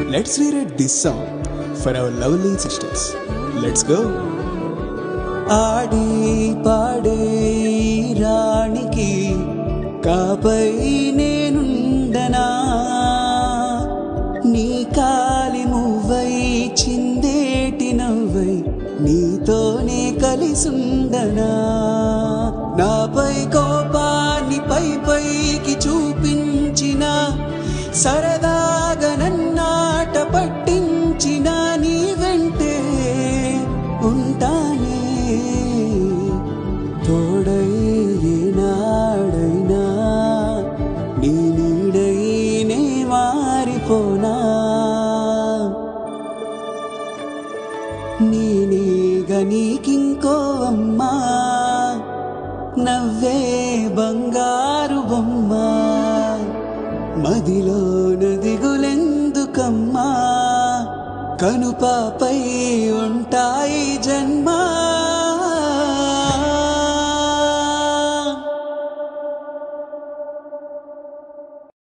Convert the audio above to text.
Let's reread this song for our lovely sisters. Let's go. ఆడి పాడే రాణికి కాపై నేనుండనా, నీ కాలి మువ్వై చిందేటి నవ్వై నీతోనే కలిసుండనా, నాపై కోపాన్ని పైకి చూపించిన సరదాగా నన్నాట పట్టించిన నీ వెంటే ఉంటానే, తోడై ఏనాడైనా నీ నీడైనే మారిపోనా, నేనేగా నీకింకో అమ్మా, నవ్వే బంగారు బొమ్మ, మదిలోన దిగులెందుకమ్మా, కనుపాపై ఉంటాయి జన్మ.